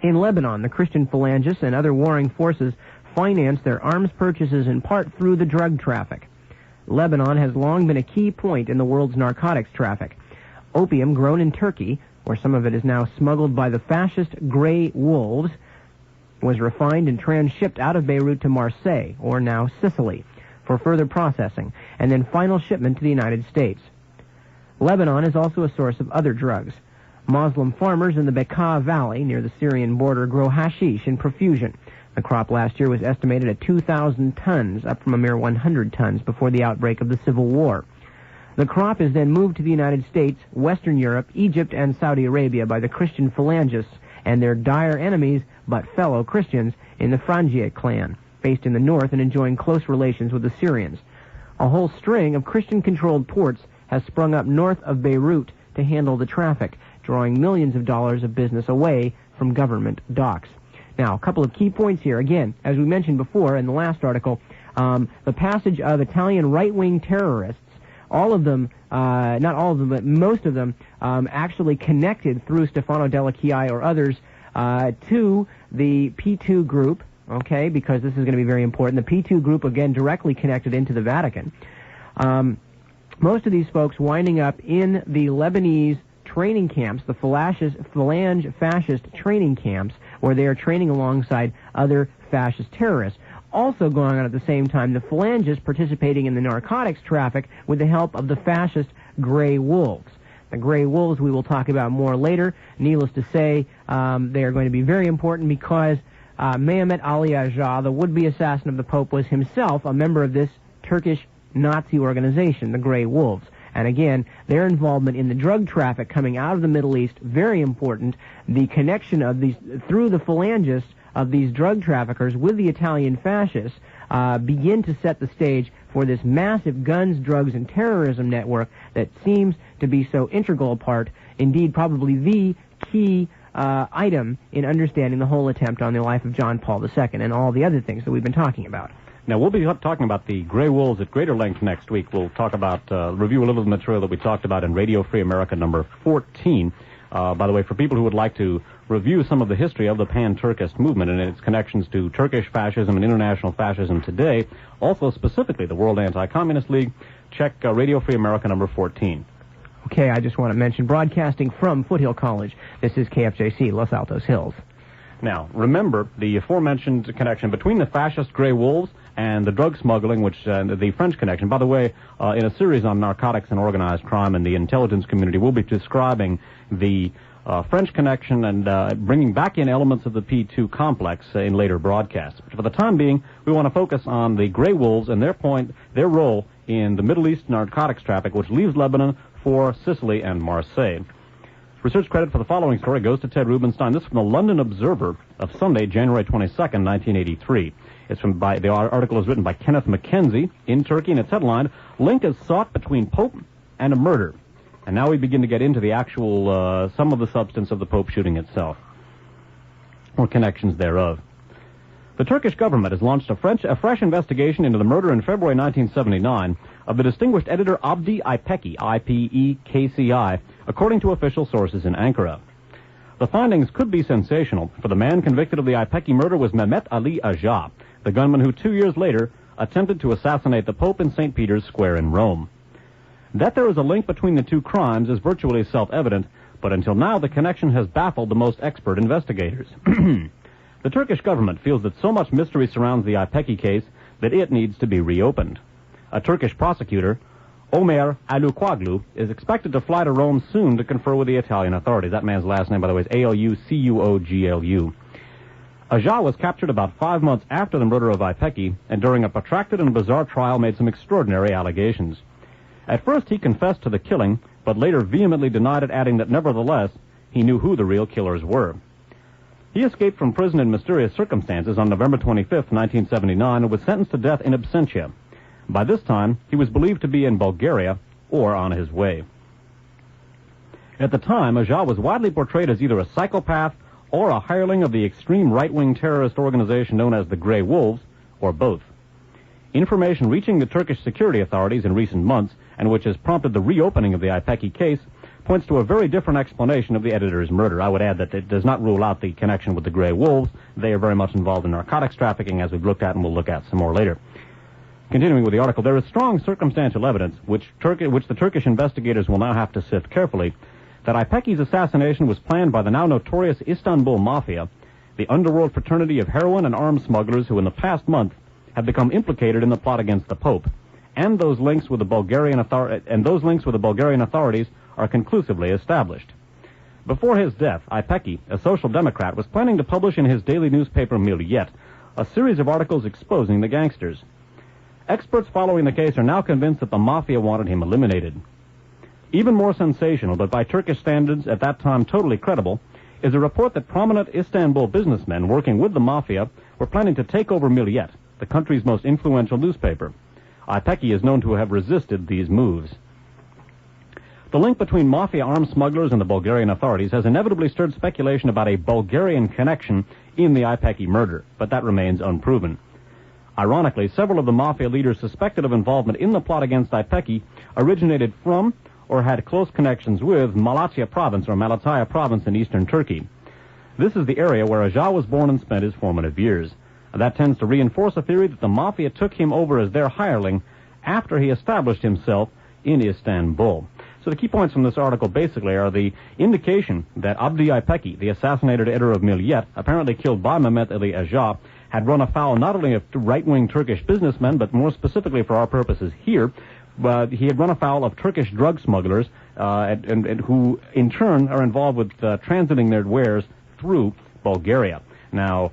In Lebanon, the Christian phalangists and other warring forces finance their arms purchases in part through the drug traffic. Lebanon has long been a key point in the world's narcotics traffic. Opium grown in Turkey, where some of it is now smuggled by the fascist Grey Wolves, was refined and transshipped out of Beirut to Marseille, or now Sicily, for further processing, and then final shipment to the United States. Lebanon is also a source of other drugs. Muslim farmers in the Bekaa Valley, near the Syrian border, grow hashish in profusion. The crop last year was estimated at 2,000 tons, up from a mere 100 tons before the outbreak of the Civil War. The crop is then moved to the United States, Western Europe, Egypt, and Saudi Arabia by the Christian phalangists and their dire enemies, but fellow Christians, in the Frangieh clan, based in the north and enjoying close relations with the Syrians. A whole string of Christian-controlled ports has sprung up north of Beirut to handle the traffic, drawing millions of dollars of business away from government docks. Now, a couple of key points here. Again, as we mentioned before in the last article, the passage of Italian right-wing terrorists, all of them, not all of them, but most of them, actually connected through Stefano Della Chiai or others to the P2 group, okay, because this is going to be very important. The P2 group, again, directly connected into the Vatican. Most of these folks winding up in the Lebanese training camps, the phalange fascist training camps, where they are training alongside other fascist terrorists. Also going on at the same time, the phalangists participating in the narcotics traffic with the help of the fascist Grey Wolves. The Grey Wolves we will talk about more later. Needless to say, they are going to be very important because Mehmet Ali Agha, the would-be assassin of the Pope, was himself a member of this Turkish Nazi organization, the Grey Wolves. And again, their involvement in the drug traffic coming out of the Middle East, very important. The connection of these, through the phalangists of these drug traffickers with the Italian fascists, begin to set the stage for this massive guns, drugs, and terrorism network that seems to be so integral a part, indeed probably the key item in understanding the whole attempt on the life of John Paul II and all the other things that we've been talking about. Now, we'll be talking about the Grey Wolves at greater length next week. We'll talk about, review a little of the material that we talked about in Radio Free America number 14. By the way, for people who would like to review some of the history of the Pan-Turkist movement and its connections to Turkish fascism and international fascism today, also specifically the World Anti-Communist League, check Radio Free America number 14. Okay, I just want to mention, broadcasting from Foothill College, this is KFJC, Los Altos Hills. Now, remember the aforementioned connection between the fascist Grey Wolves and the drug smuggling, which the French connection. By the way, in a series on narcotics and organized crime and the intelligence community, we'll be describing the French connection and bringing back in elements of the P2 complex in later broadcasts. But for the time being, we want to focus on the Grey Wolves and their role in the Middle East narcotics traffic, which leaves Lebanon for Sicily and Marseille. Research credit for the following story goes to Ted Rubenstein. This is from the London Observer of Sunday, January 22nd, 1983. The article is written by Kenneth Mackenzie in Turkey, and it's headlined, "Link is sought between Pope and a murder." And now we begin to get into the actual, some of the substance of the Pope shooting itself, or connections thereof. The Turkish government has launched a fresh investigation into the murder in February 1979 of the distinguished editor Abdi İpekçi, I-P-E-K-C-I, according to official sources in Ankara. The findings could be sensational, for the man convicted of the İpekçi murder was Mehmet Ali Agha, the gunman who 2 years later attempted to assassinate the Pope in St. Peter's Square in Rome. That there is a link between the two crimes is virtually self-evident, but until now the connection has baffled the most expert investigators. The Turkish government feels that so much mystery surrounds the İpekçi case that it needs to be reopened. A Turkish prosecutor, Ömer Aluquoglu, is expected to fly to Rome soon to confer with the Italian authorities. That man's last name, by the way, is Alucuoglu. Agha was captured about 5 months after the murder of İpekçi, and during a protracted and bizarre trial made some extraordinary allegations. At first he confessed to the killing, but later vehemently denied it, adding that nevertheless he knew who the real killers were. He escaped from prison in mysterious circumstances on November 25, 1979, and was sentenced to death in absentia. By this time, he was believed to be in Bulgaria or on his way. At the time, Agha was widely portrayed as either a psychopath or a hireling of the extreme right-wing terrorist organization known as the Grey Wolves, or both. Information reaching the Turkish security authorities in recent months, and which has prompted the reopening of the İpekçi case, points to a very different explanation of the editor's murder. I would add that it does not rule out the connection with the Grey Wolves. They are very much involved in narcotics trafficking, as we've looked at and we'll look at some more later. Continuing with the article, there is strong circumstantial evidence, which the Turkish investigators will now have to sift carefully, that Ipeki's assassination was planned by the now notorious Istanbul Mafia, the underworld fraternity of heroin and arms smugglers who in the past month have become implicated in the plot against the Pope, and those links with the Bulgarian authorities are conclusively established. Before his death, Ipeki, a social democrat, was planning to publish in his daily newspaper Millet a series of articles exposing the gangsters. Experts following the case are now convinced that the Mafia wanted him eliminated. Even more sensational, but by Turkish standards at that time totally credible, is a report that prominent Istanbul businessmen working with the Mafia were planning to take over Millet, the country's most influential newspaper. Ipeki is known to have resisted these moves. The link between Mafia arms smugglers and the Bulgarian authorities has inevitably stirred speculation about a Bulgarian connection in the Ipeki murder, but that remains unproven. Ironically, several of the Mafia leaders suspected of involvement in the plot against Ipeki originated from or had close connections with Malatya province in eastern Turkey. This is the area where Aja was born and spent his formative years. That tends to reinforce a theory that the Mafia took him over as their hireling after he established himself in Istanbul. So the key points from this article basically are the indication that Abdi Ipeki, the assassinated editor of Millet, apparently killed by Mehmet Ali Aja, had run afoul not only of right-wing Turkish businessmen, but more specifically for our purposes here, he had run afoul of Turkish drug smugglers, and who in turn are involved with transiting their wares through Bulgaria. Now,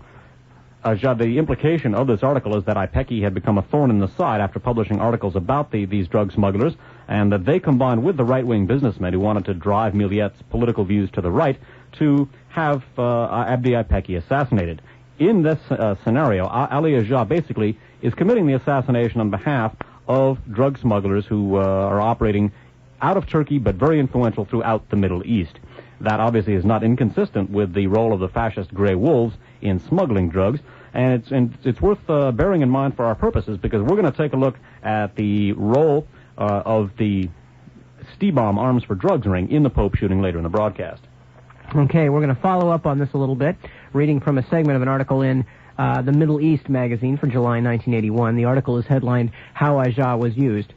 the implication of this article is that Ipeki had become a thorn in the side after publishing articles about these drug smugglers, and that they combined with the right-wing businessmen who wanted to drive Millet's political views to the right to have Abdi Ipeki assassinated. In this scenario, Ali Aja basically is committing the assassination on behalf of drug smugglers who are operating out of Turkey but very influential throughout the Middle East. That obviously is not inconsistent with the role of the fascist Grey Wolves in smuggling drugs, and it's worth bearing in mind for our purposes, because we're going to take a look at the role of the Stibam Arms for Drugs ring in the Pope shooting later in the broadcast. Okay, we're going to follow up on this a little bit, reading from a segment of an article in the Middle East magazine for July 1981. The article is headlined, How Aja Was Used.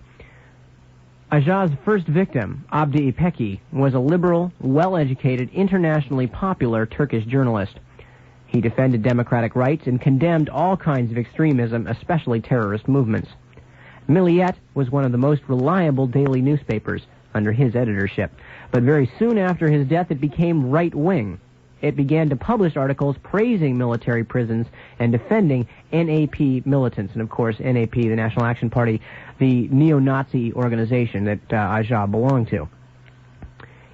Aja's first victim, Abdi Ipeki, was a liberal, well-educated, internationally popular Turkish journalist. He defended democratic rights and condemned all kinds of extremism, especially terrorist movements. Millet was one of the most reliable daily newspapers under his editorship, but very soon after his death it became right-wing. It began to publish articles praising military prisons and defending NAP militants. And, of course, NAP, the National Action Party, the neo-Nazi organization that Aja belonged to.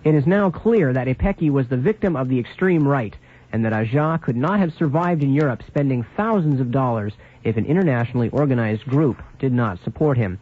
It is now clear that Ipeki was the victim of the extreme right, and that Aja could not have survived in Europe spending thousands of dollars if an internationally organized group did not support him.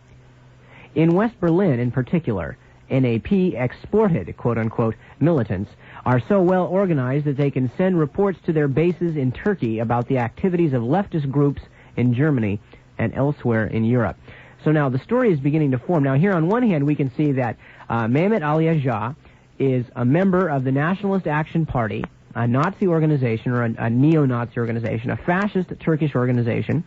In West Berlin, in particular, NAP exported, quote-unquote, militants are so well organized that they can send reports to their bases in Turkey about the activities of leftist groups in Germany and elsewhere in Europe. So now the story is beginning to form. Now here on one hand we can see that Mehmet Ali Aja is a member of the Nationalist Action Party, a Nazi organization or a neo-Nazi organization, a fascist Turkish organization.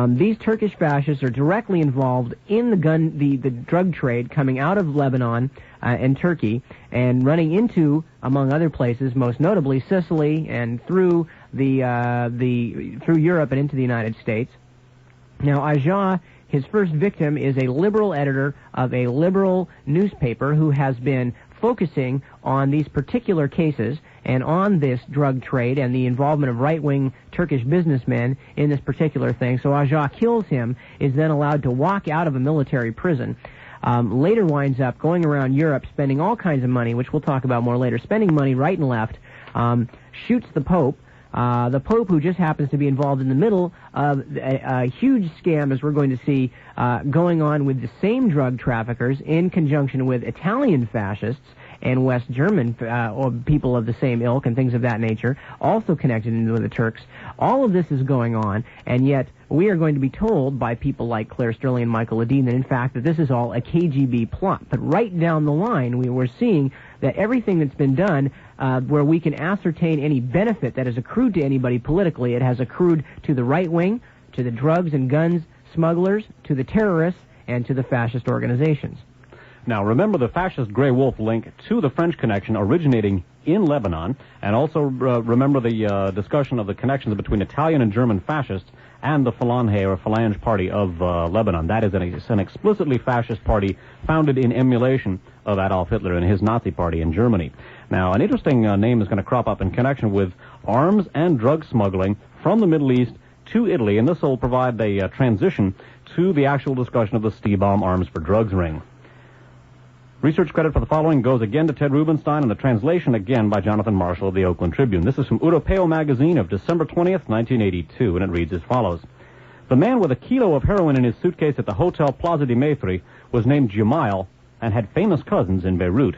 These Turkish fascists are directly involved in the drug trade coming out of Lebanon and Turkey and running into, among other places, most notably Sicily and through through Europe and into the United States. Now, Aja, his first victim, is a liberal editor of a liberal newspaper who has been focusing on these particular cases and on this drug trade and the involvement of right-wing Turkish businessmen in this particular thing. So Aja kills him, is then allowed to walk out of a military prison, later winds up going around Europe spending all kinds of money, which we'll talk about more later, spending money right and left, shoots the Pope, who just happens to be involved in the middle of a huge scam, as we're going to see, going on with the same drug traffickers in conjunction with Italian fascists and West German or people of the same ilk and things of that nature, also connected into the Turks. All of this is going on, and yet we are going to be told by people like Claire Sterling and Michael Ledeen that, in fact, that this is all a KGB plot. But right down the line, we were seeing that everything that's been done where we can ascertain any benefit that has accrued to anybody politically, it has accrued to the right wing, to the drugs and guns smugglers, to the terrorists, and to the fascist organizations. Now, remember the fascist Grey Wolf link to the French connection originating in Lebanon, and also remember the discussion of the connections between Italian and German fascists and the Phalange Party of Lebanon. That is an explicitly fascist party founded in emulation of Adolf Hitler and his Nazi party in Germany. Now, an interesting name is going to crop up in connection with arms and drug smuggling from the Middle East to Italy, and this will provide a transition to the actual discussion of the Stibam arms for drugs ring. Research credit for the following goes again to Ted Rubenstein, and the translation again by Jonathan Marshall of the Oakland Tribune. This is from Europeo magazine of December 20th, 1982, and it reads as follows. The man with a kilo of heroin in his suitcase at the Hotel Plaza de Maitri was named Jamal and had famous cousins in Beirut.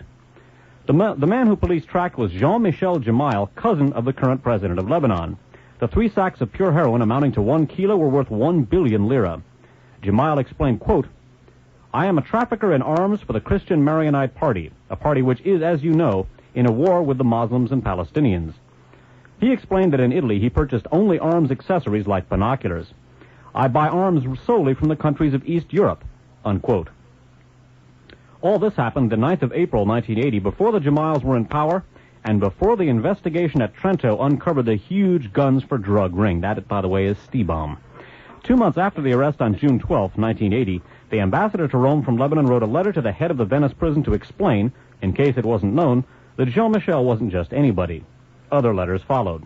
The man who police tracked was Jean-Michel Jamal, cousin of the current president of Lebanon. The 3 sacks of pure heroin amounting to 1 kilo were worth 1 billion lira. Jamal explained, quote, I am a trafficker in arms for the Christian Maronite Party, a party which is, as you know, in a war with the Muslims and Palestinians. He explained that in Italy he purchased only arms accessories like binoculars. I buy arms solely from the countries of East Europe, unquote. All this happened the 9th of April, 1980, before the Jamals were in power, and before the investigation at Trento uncovered the huge guns for drug ring. That, by the way, is Stibam. 2 months after the arrest on June 12, 1980, the ambassador to Rome from Lebanon wrote a letter to the head of the Venice prison to explain, in case it wasn't known, that Jean-Michel wasn't just anybody. Other letters followed.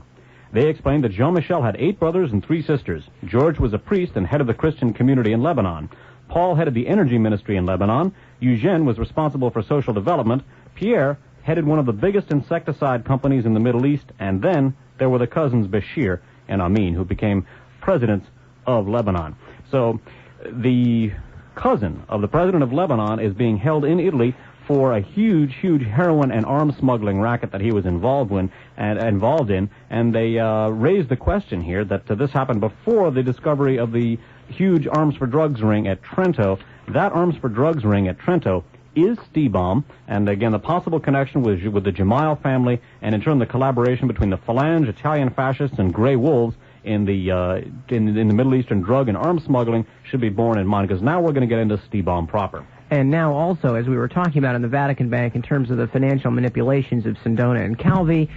They explained that Jean-Michel had 8 brothers and 3 sisters. George was a priest and head of the Christian community in Lebanon. Paul headed the energy ministry in Lebanon. Eugène was responsible for social development. Pierre headed one of the biggest insecticide companies in the Middle East. And then there were the cousins Bashir and Amin, who became presidents of Lebanon. So the cousin of the president of Lebanon is being held in Italy for a huge heroin and arms smuggling racket that he was involved in, and they raised the question here that this happened before the discovery of the huge arms for drugs ring at Trento. That arms for drugs ring at Trento is Stibam, and again the possible connection with the Jamal family, and in turn the collaboration between the Phalange, Italian fascists, and Grey Wolves in the Middle Eastern drug and arms smuggling should be borne in mind, because now we're going to get into Stibam proper. And now also, as we were talking about in the Vatican Bank in terms of the financial manipulations of Sindona and Calvi,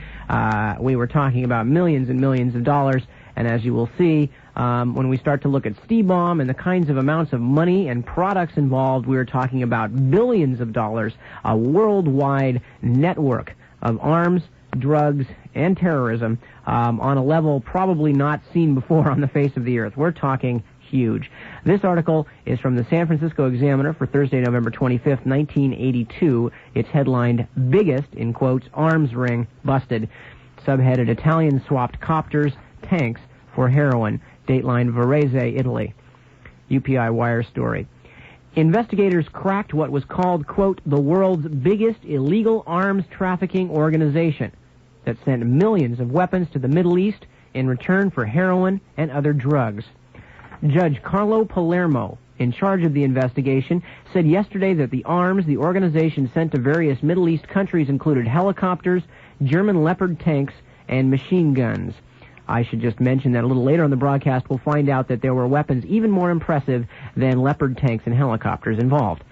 we were talking about millions and millions of dollars, and as you will see, when we start to look at Stibam and the kinds of amounts of money and products involved, we are talking about billions of dollars, a worldwide network of arms, drugs, and terrorism on a level probably not seen before on the face of the earth. We're talking huge. This article is from the San Francisco Examiner for Thursday, November 25th, 1982. It's headlined, Biggest, in quotes, Arms Ring Busted. Subheaded, Italian Swapped Copters, Tanks for Heroin. Dateline, Varese, Italy. UPI Wire story. Investigators cracked what was called, quote, the world's biggest illegal arms trafficking organization that sent millions of weapons to the Middle East in return for heroin and other drugs. Judge Carlo Palermo, in charge of the investigation, said yesterday that the arms the organization sent to various Middle East countries included helicopters, German Leopard tanks, and machine guns. I should just mention that a little later on the broadcast we'll find out that there were weapons even more impressive than Leopard tanks and helicopters involved.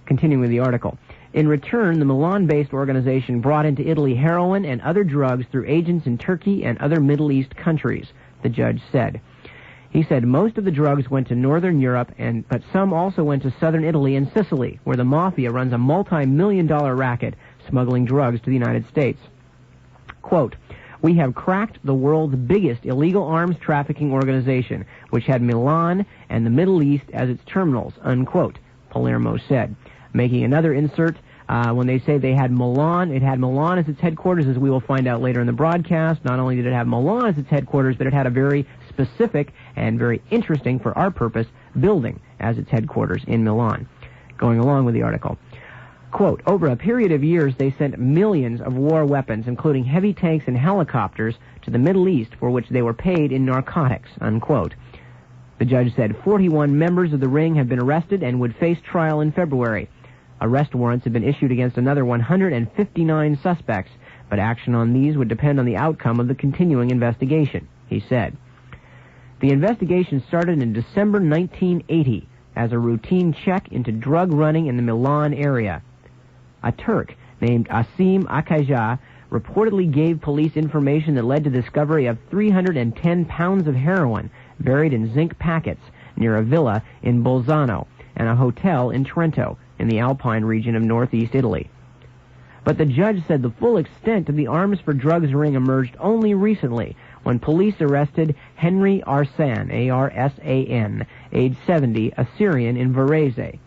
Continuing with the article. In return, the Milan-based organization brought into Italy heroin and other drugs through agents in Turkey and other Middle East countries, the judge said. He said most of the drugs went to Northern Europe, but some also went to Southern Italy and Sicily, where the mafia runs a multi-million-dollar racket smuggling drugs to the United States. Quote, we have cracked the world's biggest illegal arms trafficking organization, which had Milan and the Middle East as its terminals, unquote, Palermo said. Making another insert, when they say they had Milan, it had Milan as its headquarters, as we will find out later in the broadcast. Not only did it have Milan as its headquarters, but it had a very specific and very interesting, for our purpose, building as its headquarters in Milan. Going along with the article. Quote, over a period of years, they sent millions of war weapons, including heavy tanks and helicopters, to the Middle East for which they were paid in narcotics, unquote. The judge said 41 members of the ring have been arrested and would face trial in February. Arrest warrants have been issued against another 159 suspects, but action on these would depend on the outcome of the continuing investigation, he said. The investigation started in December 1980 as a routine check into drug running in the Milan area. A Turk named Asim Akaja reportedly gave police information that led to the discovery of 310 pounds of heroin buried in zinc packets near a villa in Bolzano and a hotel in Trento in the Alpine region of northeast Italy. But the judge said the full extent of the arms for drugs ring emerged only recently when police arrested Henry Arsan, A-R-S-A-N, age 70, a Syrian in Varese.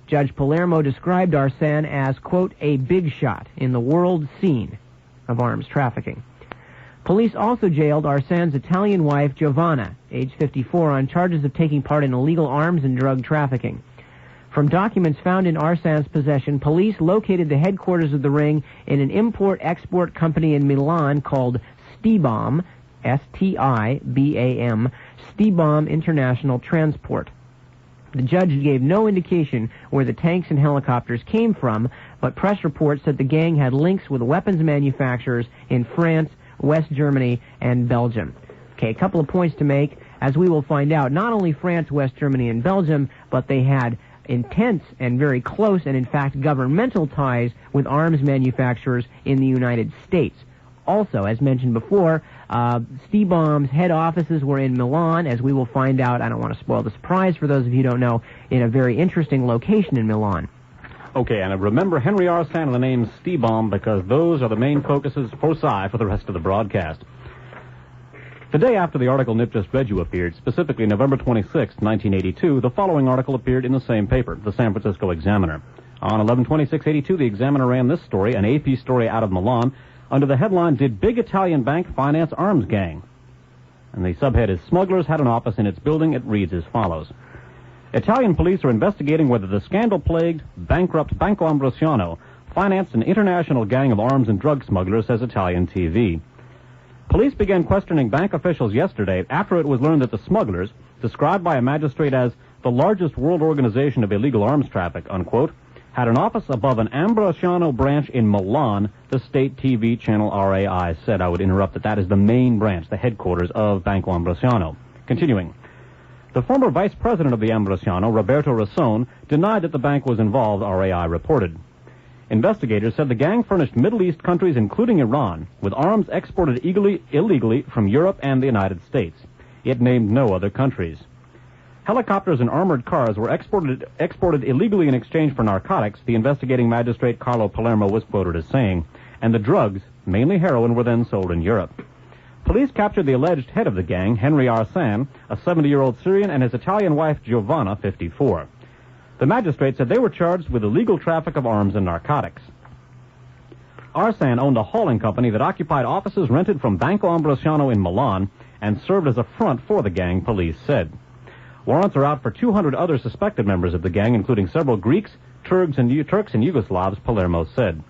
Judge Palermo described Arsan as, quote, a big shot in the world scene of arms trafficking. Police also jailed Arsan's Italian wife, Giovanna, age 54, on charges of taking part in illegal arms and drug trafficking. From documents found in Arsan's possession, police located the headquarters of the ring in an import-export company in Milan called Stibam, S-T-I-B-A-M, Stibam International Transport. The judge gave no indication where the tanks and helicopters came from, but press reports said the gang had links with weapons manufacturers in France, West Germany, and Belgium. Okay, a couple of points to make. As we will find out, not only France, West Germany, and Belgium, but they had intense and very close and, in fact, governmental ties with arms manufacturers in the United States. Also, as mentioned before, Stibam's head offices were in Milan, as we will find out. I don't want to spoil the surprise for those of you who don't know, in a very interesting location in Milan. Okay, and remember Henry Arsan and the name Stibam, because those are the main focuses foci for the rest of the broadcast. The day after the article Nip just read you appeared, specifically November 26, 1982, the following article appeared in the same paper, the San Francisco Examiner. On 11/26/82, the Examiner ran this story, an AP story out of Milan, under the headline, Did Big Italian Bank Finance Arms Gang? And the subhead is, Smugglers Had an Office in Its Building. It reads as follows. Italian police are investigating whether the scandal-plagued, bankrupt Banco Ambrosiano financed an international gang of arms and drug smugglers, says Italian TV. Police began questioning bank officials yesterday after it was learned that the smugglers, described by a magistrate as the largest world organization of illegal arms traffic, unquote, had an office above an Ambrosiano branch in Milan, the state TV channel RAI said. I would interrupt that is the main branch, the headquarters of Banco Ambrosiano. Continuing. The former vice president of the Ambrosiano, Roberto Rassone, denied that the bank was involved, RAI reported. Investigators said the gang furnished Middle East countries, including Iran, with arms exported illegally from Europe and the United States. It named no other countries. Helicopters and armored cars were exported illegally in exchange for narcotics, the investigating magistrate Carlo Palermo was quoted as saying, and the drugs, mainly heroin, were then sold in Europe. Police captured the alleged head of the gang, Henry Arsan, a 70-year-old Syrian, and his Italian wife, Giovanna, 54. The magistrate said they were charged with illegal traffic of arms and narcotics. Arsan owned a hauling company that occupied offices rented from Banco Ambrosiano in Milan and served as a front for the gang, police said. Warrants are out for 200 other suspected members of the gang, including several Greeks, Turks, and Yugoslavs, Palermo said.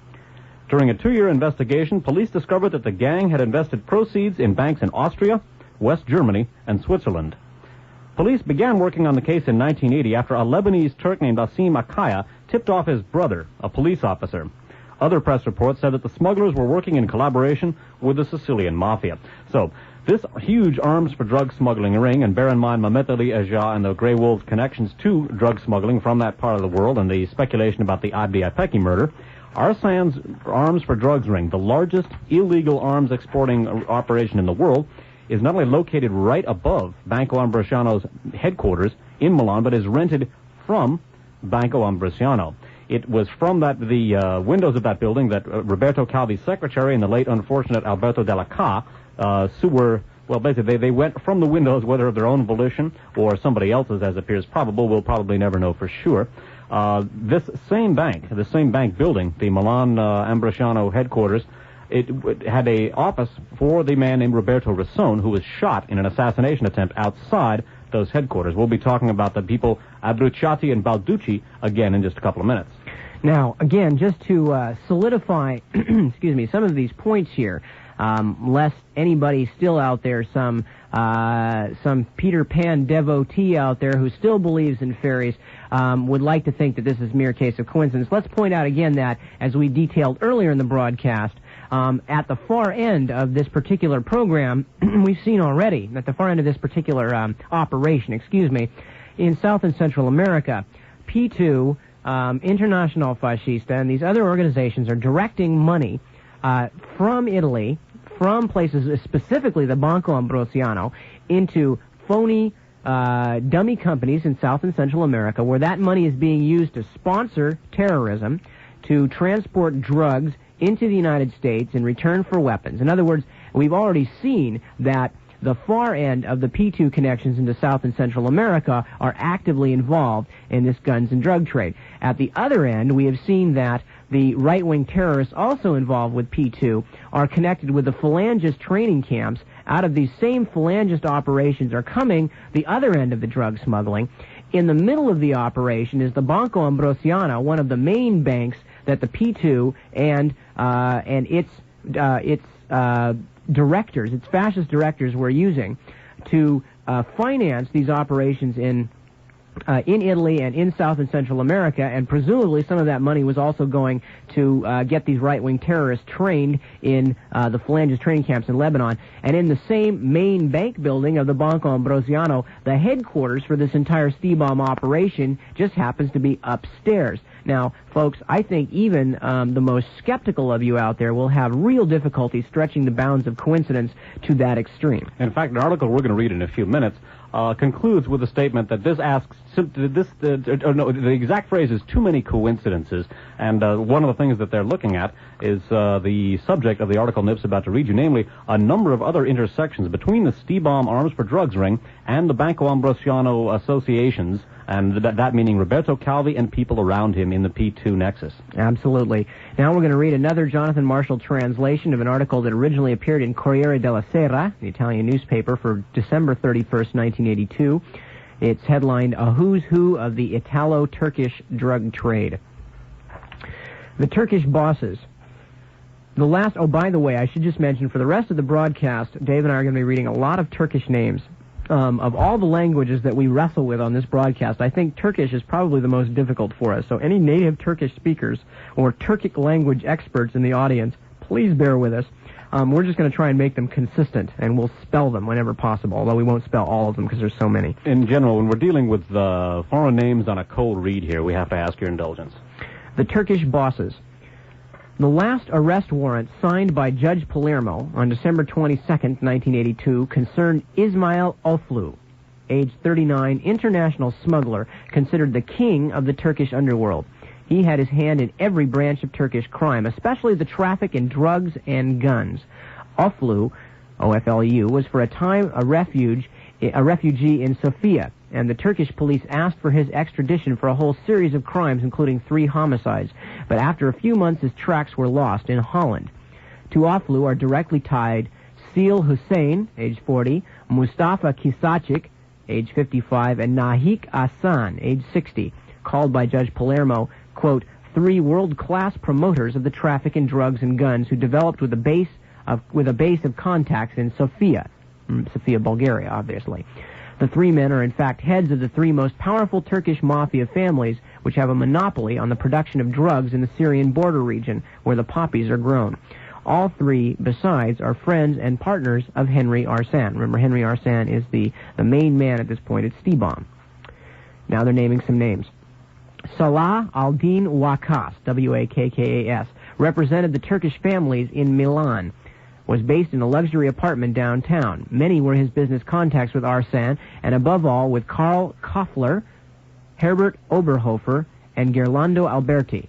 During a 2-year investigation, police discovered that the gang had invested proceeds in banks in Austria, West Germany, and Switzerland. Police began working on the case in 1980 after a Lebanese Turk named Asim Akaya tipped off his brother, a police officer. Other press reports said that the smugglers were working in collaboration with the Sicilian mafia. So, this huge arms for drug smuggling ring, and bear in mind Mehmet Ali Aja and the Grey Wolves' connections to drug smuggling from that part of the world and the speculation about the Abdi Apeki murder, Arsan's arms for drugs ring, the largest illegal arms exporting operation in the world, is not only located right above Banco Ambrosiano's headquarters in Milan, but is rented from Banco Ambrosiano. It was from the windows of that building that Roberto Calvi's secretary and the late unfortunate Alberto Della Ca basically they went from the windows, whether of their own volition or somebody else's, as appears probable. We'll probably never know for sure. This same bank building, the Milan Ambrosiano headquarters, it had a office for the man named Roberto Rassone, who was shot in an assassination attempt outside those headquarters. We'll be talking about the people Abruzzati and Balducci again in just a couple of minutes. Now, again, just to solidify, excuse me, some of these points here, lest anybody still out there, some Peter Pan devotee out there who still believes in fairies, would like to think that this is a mere case of coincidence. Let's point out again that, as we detailed earlier in the broadcast, at the far end of this particular program, we've seen already, at the far end of this particular operation, in South and Central America, P2, International Fascista, and these other organizations are directing money from Italy, from places, specifically the Banco Ambrosiano, into phony dummy companies in South and Central America, where that money is being used to sponsor terrorism, to transport drugs into the United States in return for weapons. In other words, we've already seen that the far end of the P2 connections into South and Central America are actively involved in this guns and drug trade. At the other end, we have seen that the right-wing terrorists also involved with P2 are connected with the phalangist training camps. Out of these same phalangist operations are coming the other end of the drug smuggling. In the middle of the operation is the Banco Ambrosiano, one of the main banks that the P2 and its directors, its fascist directors, were using to finance these operations in Italy and in South and Central America, and presumably some of that money was also going to get these right-wing terrorists trained in the phalangist training camps in Lebanon. And in the same main bank building of the Banco Ambrosiano, the headquarters for this entire Stibam operation just happens to be upstairs. Now, folks, I think even the most skeptical of you out there will have real difficulty stretching the bounds of coincidence to that extreme. In fact, an article we're going to read in a few minutes concludes with a statement that the exact phrase is too many coincidences, and one of the things that they're looking at is the subject of the article Nip's about to read you, namely a number of other intersections between the Stibam Arms for Drugs ring and the Banco Ambrosiano associations, and that meaning Roberto Calvi and people around him in the P2 nexus. Absolutely. Now we're going to read another Jonathan Marshall translation of an article that originally appeared in Corriere della Sera, the Italian newspaper, for December 31st, 1982. It's headlined, "A Who's Who of the Italo-Turkish Drug Trade." The Turkish bosses. By the way, I should just mention, for the rest of the broadcast, Dave and I are going to be reading a lot of Turkish names. Of all the languages that we wrestle with on this broadcast, I think Turkish is probably the most difficult for us. So any native Turkish speakers or Turkic language experts in the audience, please bear with us. We're just going to try and make them consistent, and we'll spell them whenever possible, although we won't spell all of them because there's so many. In general, when we're dealing with foreign names on a cold read here, we have to ask your indulgence. The Turkish bosses. The last arrest warrant signed by Judge Palermo on December 22nd, 1982, concerned Ismail Oflu, age 39, international smuggler, considered the king of the Turkish underworld. He had his hand in every branch of Turkish crime, especially the traffic in drugs and guns. Oflu, O-F-L-U, was for a time a refugee in Sofia, and the Turkish police asked for his extradition for a whole series of crimes, including 3 homicides. But after a few months, his tracks were lost in Holland. To Oflu are directly tied Seal Hussein, age 40, Mustafa Kisachik, age 55, and Nahik Asan, age 60, called by Judge Palermo, quote, 3 world-class promoters of the traffic in drugs and guns who developed with a base of contacts in Sofia, Bulgaria, obviously. The 3 men are in fact heads of the 3 most powerful Turkish mafia families, which have a monopoly on the production of drugs in the Syrian border region, where the poppies are grown. All 3, besides, are friends and partners of Henry Arsan. Remember, Henry Arsan is the main man at this point at Stibam. Now they're naming some names. Salah al-Din Waqas, W-A-K-K-A-S, represented the Turkish families in Milan, was based in a luxury apartment downtown. Many were his business contacts with Arsan, and above all with Karl Koffler, Herbert Oberhofer, and Gerlando Alberti,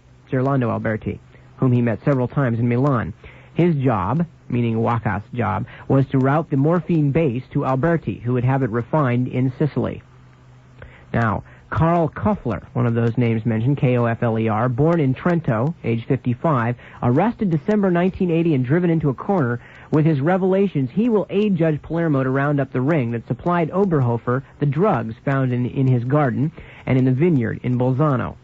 whom he met several times in Milan. His job, meaning Waqas' job, was to route the morphine base to Alberti, who would have it refined in Sicily. Now, Karl Koffler, one of those names mentioned, K-O-F-L-E-R, born in Trento, age 55, arrested December 1980 and driven into a corner. With his revelations, he will aid Judge Palermo to round up the ring that supplied Oberhofer the drugs found in his garden and in the vineyard in Bolzano.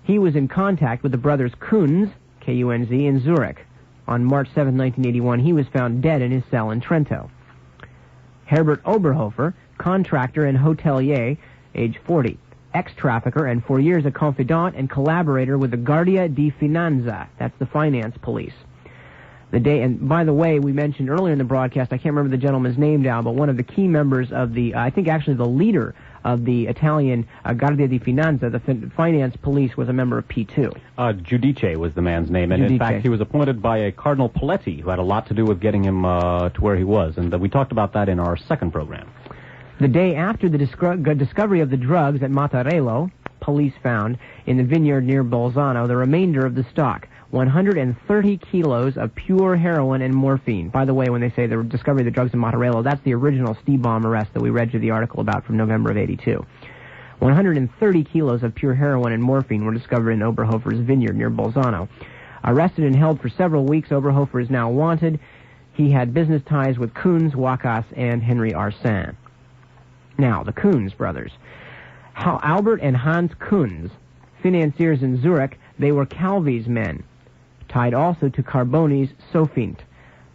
He was in contact with the brothers Kunz, K-U-N-Z, in Zurich. On March 7, 1981, he was found dead in his cell in Trento. Herbert Oberhofer, contractor and hotelier, age 40, ex-trafficker and for years a confidant and collaborator with the Guardia di Finanza. That's the finance police. And by the way, we mentioned earlier in the broadcast, I can't remember the gentleman's name now, but one of the key members of the, I think actually the leader of the Italian Guardia di Finanza, the finance police, was a member of P2. Giudice was the man's name, and Giudice. In fact, he was appointed by a Cardinal Paletti, who had a lot to do with getting him to where he was, and we talked about that in our second program. The day after the discovery of the drugs at Mattarello, police found in the vineyard near Bolzano the remainder of the stock, 130 kilos of pure heroin and morphine. By the way, when they say the discovery of the drugs in Mattarello, that's the original Stibam arrest that we read you the article about from November of 82. 130 kilos of pure heroin and morphine were discovered in Oberhofer's vineyard near Bolzano. Arrested and held for several weeks, Oberhofer is now wanted. He had business ties with Kunz, Wakas, and Henry Arsène. Now, the Kunz brothers. Albert and Hans Kunz, financiers in Zurich, they were Calvi's men, tied also to Carboni's Sofint.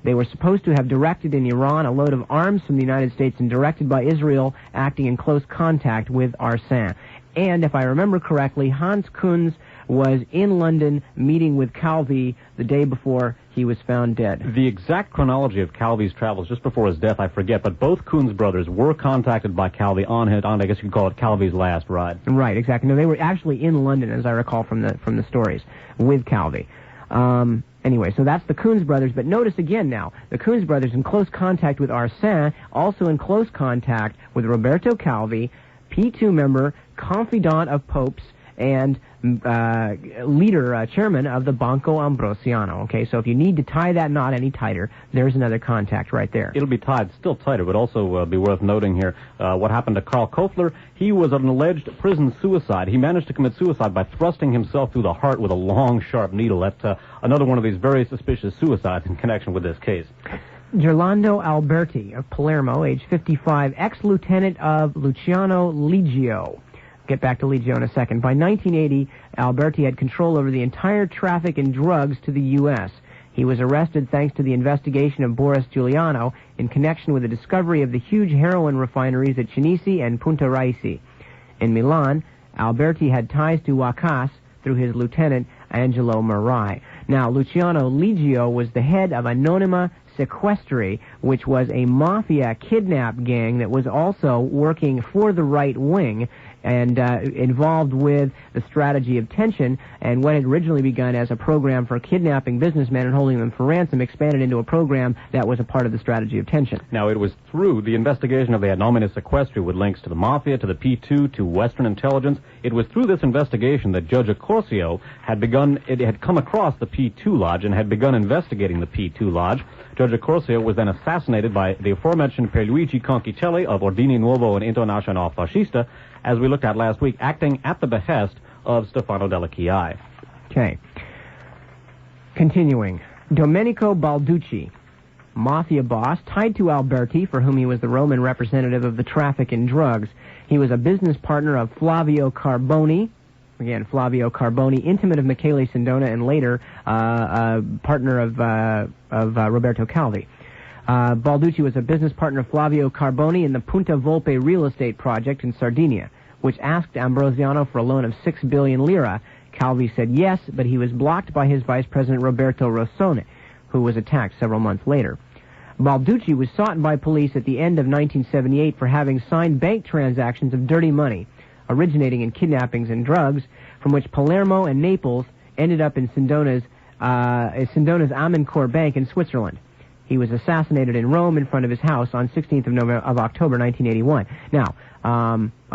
They were supposed to have directed in Iran a load of arms from the United States and directed by Israel, acting in close contact with Arsène. And if I remember correctly, Hans Kunz was in London meeting with Calvi the day before he was found dead. The exact chronology of Calvi's travels just before his death, I forget, but both Kunz brothers were contacted by Calvi on, I guess you could call it Calvi's last ride. Right, exactly. No, they were actually in London, as I recall from the stories, with Calvi. Anyway, so that's the Kunz brothers, but notice again now, the Kunz brothers in close contact with Arsène, also in close contact with Roberto Calvi, P2 member, confidant of popes, and chairman of the Banco Ambrosiano. Okay, so if you need to tie that knot any tighter, there's another contact right there. It'll be tied still tighter, but also be worth noting here what happened to Karl Kofler. He was an alleged prison suicide. He managed to commit suicide by thrusting himself through the heart with a long, sharp needle. That's another one of these very suspicious suicides in connection with this case. Gerlando Alberti of Palermo, age 55, ex-lieutenant of Luciano Liggio. Get back to Liggio in a second. By 1980, Alberti had control over the entire traffic in drugs to the U.S. He was arrested thanks to the investigation of Boris Giuliano in connection with the discovery of the huge heroin refineries at Cinisi and Punta Raisi. In Milan, Alberti had ties to Wakas through his lieutenant, Angelo Marai. Now, Luciano Liggio was the head of Anonima Sequestri, which was a mafia kidnap gang that was also working for the right wing and involved with the strategy of tension, and what had originally begun as a program for kidnapping businessmen and holding them for ransom expanded into a program that was a part of the strategy of tension. Now, it was through the investigation of the Anonymous Sequestri with links to the Mafia, to the P2, to Western intelligence. It was through this investigation that Judge Accorcio had come across the P2 Lodge and had begun investigating the P2 Lodge. Judge Accorcio was then assassinated by the aforementioned Pierluigi Conchicelli of Ordine Nuovo and Internazionale Fascista, as we looked at last week, acting at the behest of Stefano Della Chiai. Okay. Continuing. Domenico Balducci, mafia boss, tied to Alberti, for whom he was the Roman representative of the traffic in drugs. He was a business partner of Flavio Carboni, again, Flavio Carboni, intimate of Michele Sindona, and later partner of Roberto Calvi. Balducci was a business partner of Flavio Carboni in the Punta Volpe real estate project in Sardinia, which asked Ambrosiano for a loan of 6 billion lira. Calvi said yes, but he was blocked by his vice president Roberto Rossone, who was attacked several months later. Balducci was sought by police at the end of 1978 for having signed bank transactions of dirty money, originating in kidnappings and drugs, from which Palermo and Naples ended up in Sindona's Amancourt Bank in Switzerland. He was assassinated in Rome in front of his house on 16th of October 1981. Now,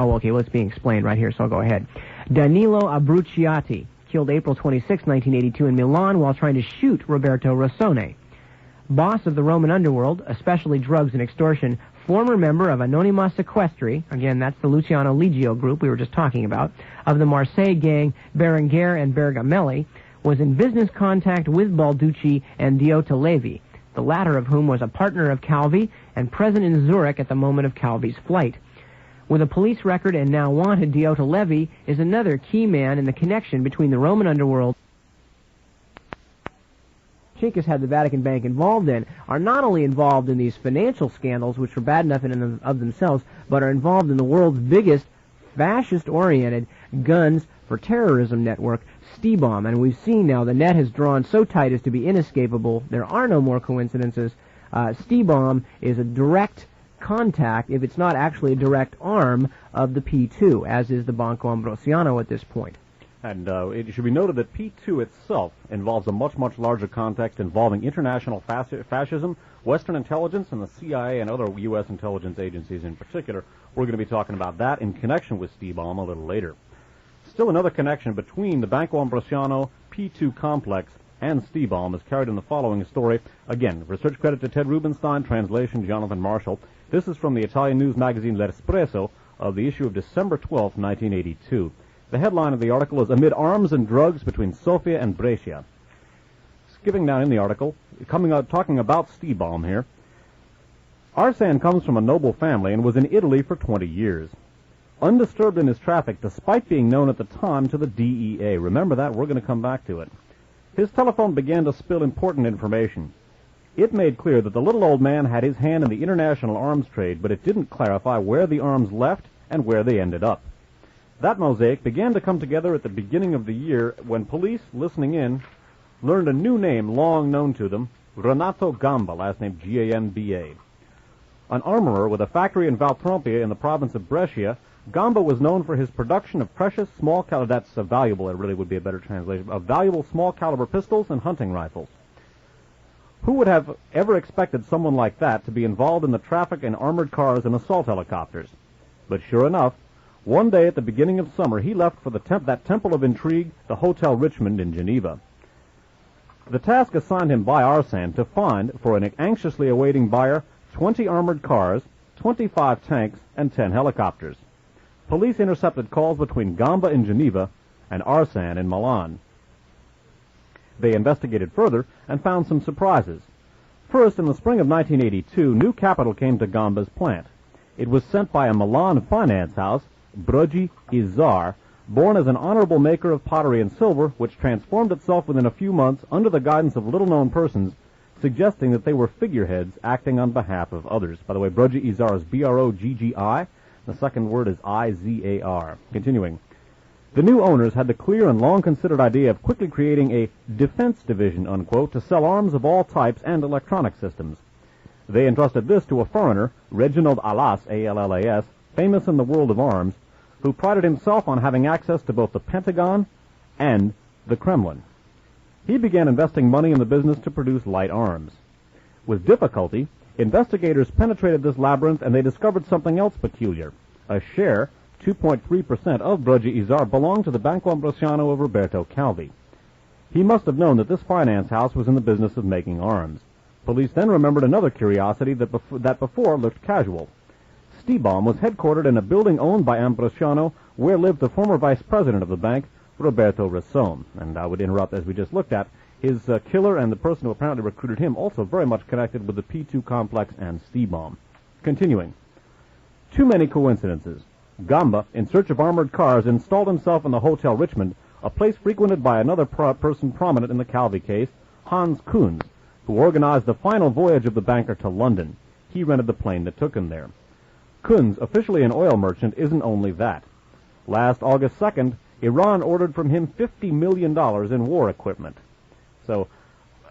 it's being explained right here, so I'll go ahead. Danilo Abrucciati, killed April 26, 1982 in Milan while trying to shoot Roberto Rossone. Boss of the Roman underworld, especially drugs and extortion, former member of Anonima Sequestri, again, that's the Luciano Liggio group we were just talking about, of the Marseille gang Berenguer and Bergamelli, was in business contact with Balducci and Diotta Levi, the latter of whom was a partner of Calvi and present in Zurich at the moment of Calvi's flight. With a police record and now wanted, Diota Levi is another key man in the connection between the Roman underworld Chicas had the Vatican Bank involved in, are not only involved in these financial scandals, which are bad enough in and of themselves, but are involved in the world's biggest fascist-oriented guns for terrorism network, Stibam. And we've seen now the net has drawn so tight as to be inescapable. There are no more coincidences. Stibam is a direct contact, if it's not actually a direct arm, of the P2, as is the Banco Ambrosiano at this point. And it should be noted that P2 itself involves a much, much larger context involving international fascism, Western intelligence, and the CIA and other U.S. intelligence agencies in particular. We're going to be talking about that in connection with Stibam a little later. Still another connection between the Banco Ambrosiano P2 complex and Stibam is carried in the following story. Again, research credit to Ted Rubenstein, translation Jonathan Marshall. This is from the Italian news magazine L'Espresso of the issue of December 12, 1982. The headline of the article is Amid Arms and Drugs Between Sofia and Brescia. Skipping down in the article, talking about Stibam here. Arsan comes from a noble family and was in Italy for 20 years. Undisturbed in his traffic despite being known at the time to the DEA. Remember that, we're going to come back to it. His telephone began to spill important information. It made clear that the little old man had his hand in the international arms trade, but it didn't clarify where the arms left and where they ended up. That mosaic began to come together at the beginning of the year when police, listening in, learned a new name long known to them, Renato Gamba, last name G-A-M-B-A. An armorer with a factory in Valtrompia in the province of Brescia, Gamba was known for his production of precious small caliber, that's valuable, it really would be a better translation, of valuable small caliber pistols and hunting rifles. Who would have ever expected someone like that to be involved in the traffic in armored cars and assault helicopters? But sure enough, one day at the beginning of summer, he left for that temple of intrigue, the Hotel Richmond in Geneva. The task assigned him by Arsan to find, for an anxiously awaiting buyer, 20 armored cars, 25 tanks, and 10 helicopters. Police intercepted calls between Gamba in Geneva and Arsan in Milan. They investigated further and found some surprises. First, in the spring of 1982, new capital came to Gamba's plant. It was sent by a Milan finance house, Bruggi Izar, born as an honorable maker of pottery and silver, which transformed itself within a few months under the guidance of little-known persons, suggesting that they were figureheads acting on behalf of others. By the way, Bruggi Izar is B-R-O-G-G-I. The second word is I-Z-A-R. Continuing. The new owners had the clear and long-considered idea of quickly creating a defense division, unquote, to sell arms of all types and electronic systems. They entrusted this to a foreigner, Reginald Allas, A-L-L-A-S, famous in the world of arms, who prided himself on having access to both the Pentagon and the Kremlin. He began investing money in the business to produce light arms. With difficulty, investigators penetrated this labyrinth and they discovered something else peculiar. A share, 2.3% of Bruggi Izar, belonged to the Banco Ambrosiano of Roberto Calvi. He must have known that this finance house was in the business of making arms. Police then remembered another curiosity that before looked casual. Stibam was headquartered in a building owned by Ambrosiano, where lived the former vice president of the bank, Roberto Rassone. And I would interrupt, as we just looked at, his killer and the person who apparently recruited him also very much connected with the P2 complex and Stibam. Continuing. Too many coincidences. Gamba, in search of armored cars, installed himself in the Hotel Richmond, a place frequented by another person prominent in the Calvi case, Hans Kunz, who organized the final voyage of the banker to London. He rented the plane that took him there. Kunz, officially an oil merchant, isn't only that. Last August 2nd, Iran ordered from him $50 million in war equipment. So,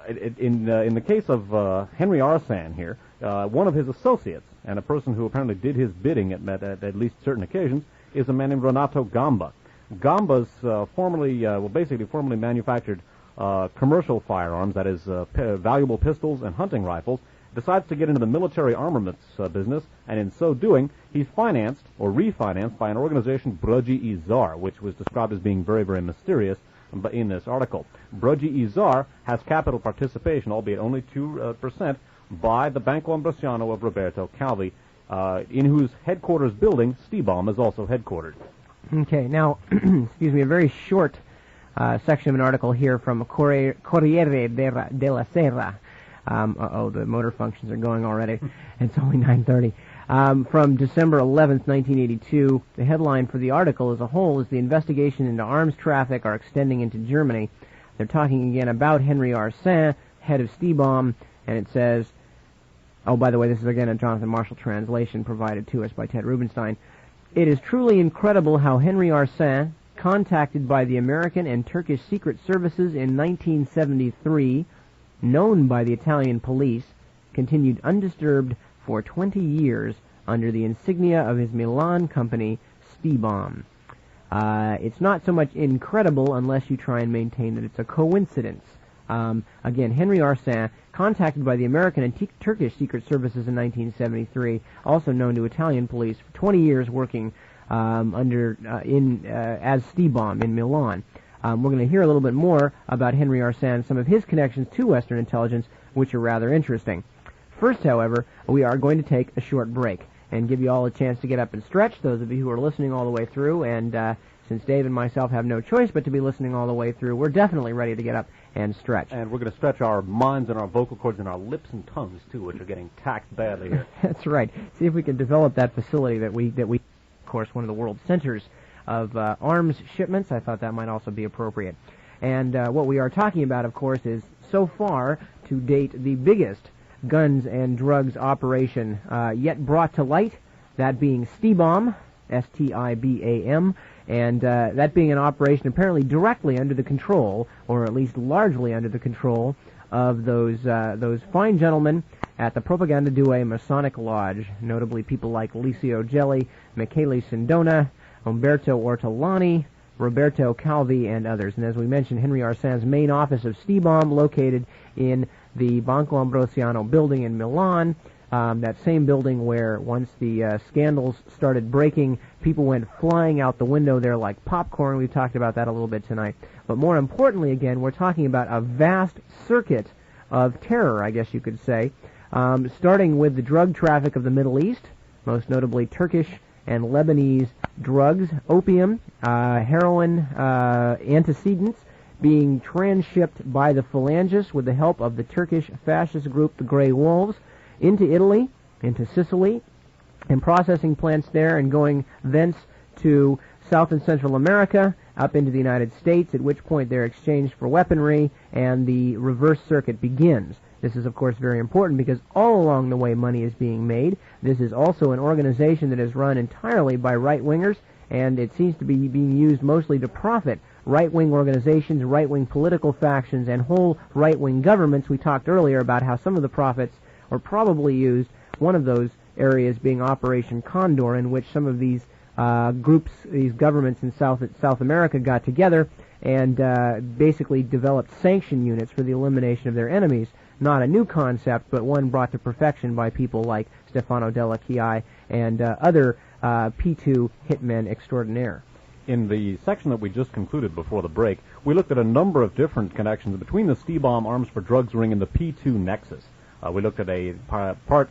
in the case of Henry Arsan here, one of his associates, and a person who apparently did his bidding at least certain occasions, is a man named Renato Gamba. Gamba's formerly manufactured commercial firearms, that is, valuable pistols and hunting rifles, decides to get into the military armaments business, and in so doing, he's financed or refinanced by an organization, Bruggi Izar, which was described as being very, very mysterious in this article. Bruggi Izar has capital participation, albeit only 2%, by the Banco Ambrosiano of Roberto Calvi, in whose headquarters building Stibam is also headquartered. Okay, now, excuse me, a very short section of an article here from Corriere della Sera. The motor functions are going already. It's only 9:30. From December 11th, 1982, the headline for the article as a whole is the investigation into arms traffic are extending into Germany. They're talking again about Henry Arsin, head of Stibam, and it says, oh, by the way, this is again a Jonathan Marshall translation provided to us by Ted Rubenstein. It is truly incredible how Henry Arsin, contacted by the American and Turkish secret services in 1973, known by the Italian police, continued undisturbed for 20 years under the insignia of his Milan company, Stibam. It's not so much incredible unless you try and maintain that it's a coincidence. Again, Henry Arsin, contacted by the American and Turkish secret services in 1973, also known to Italian police, for 20 years working as Stibam in Milan. We're going to hear a little bit more about Henry Arsin and some of his connections to Western intelligence, which are rather interesting. First, however, we are going to take a short break and give you all a chance to get up and stretch, those of you who are listening all the way through. And since Dave and myself have no choice but to be listening all the way through, we're definitely ready to get up and stretch. And we're going to stretch our minds and our vocal cords and our lips and tongues, too, which are getting taxed badly here. That's right. See if we can develop that facility that we, of course, one of the world centers of arms shipments. I thought that might also be appropriate. And what we are talking about, of course, is so far to date the biggest guns and drugs operation yet brought to light, that being Stibam, S-T-I-B-A-M, and that being an operation apparently directly under the control, or at least largely under the control, of those fine gentlemen at the Propaganda Due Masonic Lodge, notably people like Licio Gelli, Michele Sindona, Umberto Ortolani, Roberto Calvi, and others. And as we mentioned, Henry Arsin's main office of Stibam, located in the Banco Ambrosiano building in Milan, that same building where once the scandals started breaking, people went flying out the window there like popcorn. We've talked about that a little bit tonight. But more importantly, again, we're talking about a vast circuit of terror, I guess you could say, starting with the drug traffic of the Middle East, most notably Turkish and Lebanese drugs, opium, heroin, antecedents, being transshipped by the Phalangists with the help of the Turkish fascist group, the Grey Wolves, into Italy, into Sicily, and processing plants there, and going thence to South and Central America, up into the United States, at which point they're exchanged for weaponry, and the reverse circuit begins. This is, of course, very important because all along the way money is being made. This is also an organization that is run entirely by right-wingers, and it seems to be being used mostly to profit right-wing organizations, right-wing political factions, and whole right-wing governments. We talked earlier about how some of the profits were probably used, one of those areas being Operation Condor, in which some of these groups, these governments in South America got together and basically developed sanction units for the elimination of their enemies. Not a new concept, but one brought to perfection by people like Stefano Della Chiai and other P2 hitmen extraordinaire. In the section that we just concluded before the break, we looked at a number of different connections between the Stibam Arms for Drugs ring and the P2 nexus. We looked at a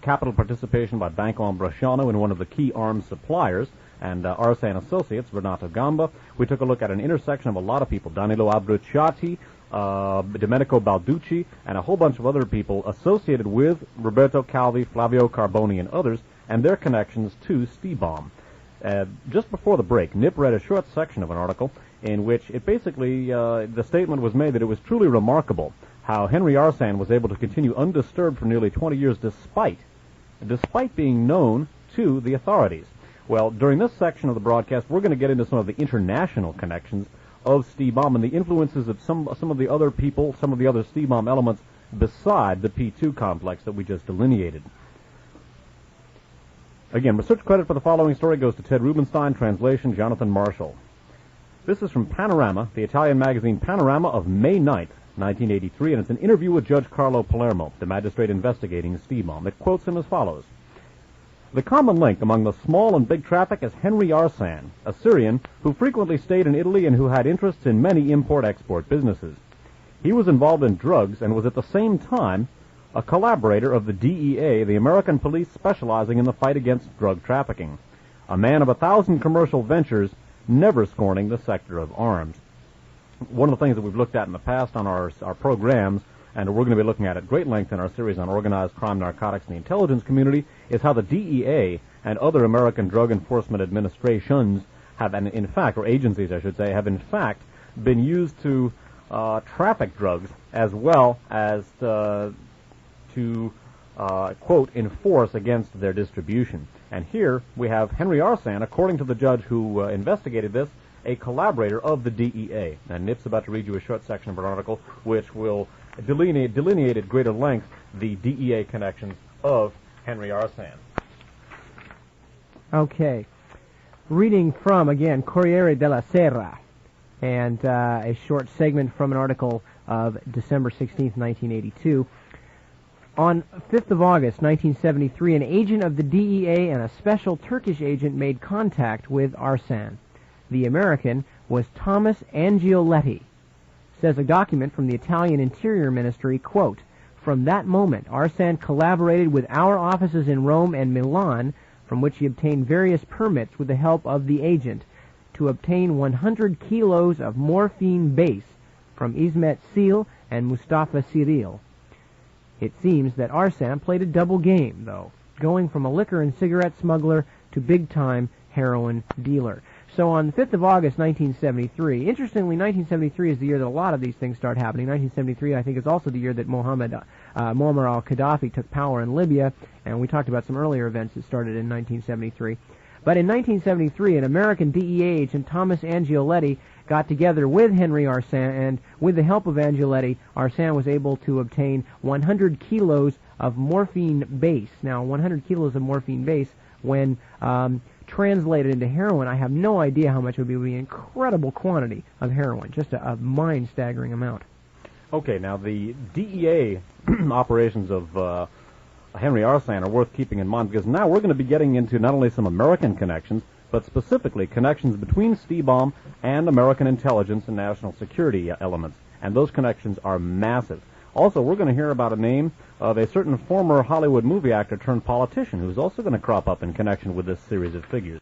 capital participation by Banco Ambrosiano in one of the key arms suppliers, and Arsin Associates, Renato Gamba. We took a look at an intersection of a lot of people, Danilo Abruzzati, Domenico Balducci, and a whole bunch of other people associated with Roberto Calvi, Flavio Carboni, and others, and their connections to Stibam. Just before the break, Nip read a short section of an article in which it basically, the statement was made that it was truly remarkable how Henry Arsin was able to continue undisturbed for nearly 20 years despite being known to the authorities. Well, during this section of the broadcast, we're going to get into some of the international connections of Stibam and the influences of some of the other people, some of the other Stibam elements beside the P2 complex that we just delineated. Again, research credit for the following story goes to Ted Rubenstein, translation Jonathan Marshall. This is from Panorama, the Italian magazine Panorama of May 9th, 1983, and it's an interview with Judge Carlo Palermo, the magistrate investigating Stibam. It quotes him as follows. The common link among the small and big traffic is Henry Arsin, a Syrian who frequently stayed in Italy and who had interests in many import-export businesses. He was involved in drugs and was at the same time a collaborator of the DEA, the American police specializing in the fight against drug trafficking. A man of 1,000 commercial ventures, never scorning the sector of arms. One of the things that we've looked at in the past on our programs and we're going to be looking at at great length in our series on organized crime, narcotics, and the intelligence community, is how the DEA and other American drug enforcement administrations have, and in fact, or agencies, I should say, have in fact been used to traffic drugs as well as to quote, enforce against their distribution. And here we have Henry Arsan, according to the judge who investigated this, a collaborator of the DEA. And Nip's about to read you a short section of an article which will delineate at greater length the DEA connections of Henry Arsan. Okay. Reading from, again, Corriere della Sera, and a short segment from an article of December 16th, 1982. On 5th of August, 1973, an agent of the DEA and a special Turkish agent made contact with Arsan. The American was Thomas Angioletti. Says a document from the Italian Interior Ministry, quote, "From that moment, Arsan collaborated with our offices in Rome and Milan, from which he obtained various permits with the help of the agent, to obtain 100 kilos of morphine base from Ismet Sil and Mustafa Cyril." It seems that Arsan played a double game, though, going from a liquor and cigarette smuggler to big-time heroin dealer. So on the 5th of August, 1973, interestingly, 1973 is the year that a lot of these things start happening. 1973, I think, is also the year that Muammar al-Gaddafi took power in Libya, and we talked about some earlier events that started in 1973. But in 1973, an American DEA agent, Thomas Angioletti, got together with Henry Arsan, and with the help of Angioletti, Arsan was able to obtain 100 kilos of morphine base. Now, 100 kilos of morphine base, when translated into heroin, I have no idea how much it would be. It would be an incredible quantity of heroin, just a mind-staggering amount. Okay, now the DEA operations of Henry Arsan are worth keeping in mind, because now we're going to be getting into not only some American connections, but specifically connections between Stibam and American intelligence and national security elements. And those connections are massive. Also, we're going to hear about a name of a certain former Hollywood movie actor turned politician who's also going to crop up in connection with this series of figures.